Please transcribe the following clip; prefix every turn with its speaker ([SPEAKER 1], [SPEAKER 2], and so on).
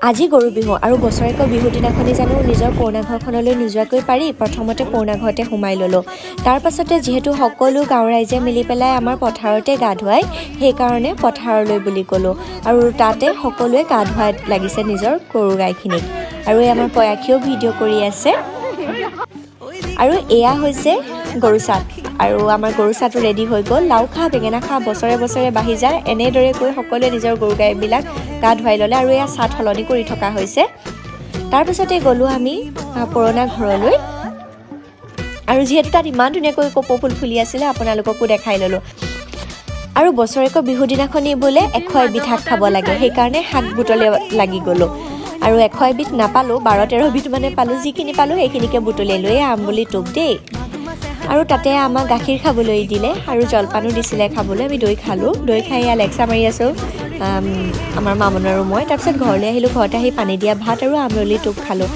[SPEAKER 1] আজি গৰু বিহু আৰু বছৰেকৰ বিহুৰ দিনাখনি জানো নিজৰ পুৰণা ঘৰখনলৈ নোযোৱাকৈ পাৰি প্ৰথমতে পুৰণা ঘৰতে সোমাই ল'লোঁ। তাৰ পাছতে যিহেতু সকলো গাঁৱৰ ৰাইজে মিলি পেলাই আমাৰ পথাৰতে গা ধুৱায়, সেইকাৰণে পথাৰলৈ বুলি ক'লোঁ আৰু তাতে সকলোৱে গা ধুৱাই লাগিছে নিজৰ গৰু গাইখিনিক। আৰু এই আমাৰ পয়াখীয়েও ভিডিঅ' কৰি আছে। আৰু এয়া হৈছে গৰু চাট আৰু আমাৰ গৰু চাটো ৰেডি হৈ গ'ল। লাও খা বেঙেনা খা বছৰে বছৰে বাঢ়ি যায়, এনেদৰে কৈ সকলোৱে নিজৰ গৰু গাইবিলাক গা ধুৱাই ল'লে আৰু এয়া চাট সলনি কৰি থকা হৈছে। তাৰপিছতে গ'লোঁ আমি পুৰণা ঘৰলৈ আৰু যিহেতু তাত ইমান ধুনীয়াকৈ কপৌ ফুল ফুলি আছিলে আপোনালোককো দেখাই ল'লোঁ। আৰু বছৰেকৰ বিহু দিনাখনি বোলে 100 এবিধ শাক খাব লাগে, সেইকাৰণে শাক বুটলি লাগি গ'লোঁ আৰু 100 এবিধ নাপালোঁ, 12-13 বিধ মানে পালোঁ। যিখিনি পালোঁ সেইখিনিকে বুটলিলোঁ। এই আমবুলি টোপ দেই। আৰু তাতে আমাক গাখীৰ খাবলৈ দিলে আৰু জলপানো দিছিলে খাবলৈ। আমি দৈ খালোঁ। দৈ খাই এয়া লেকচা মাৰি আছোঁ আমাৰ মামন আৰু মই। তাৰপিছত ঘৰলৈ আহিলোঁ। ঘৰতে আহি পানী দিয়া ভাত আৰু আমৰলি টোপ খালোঁ।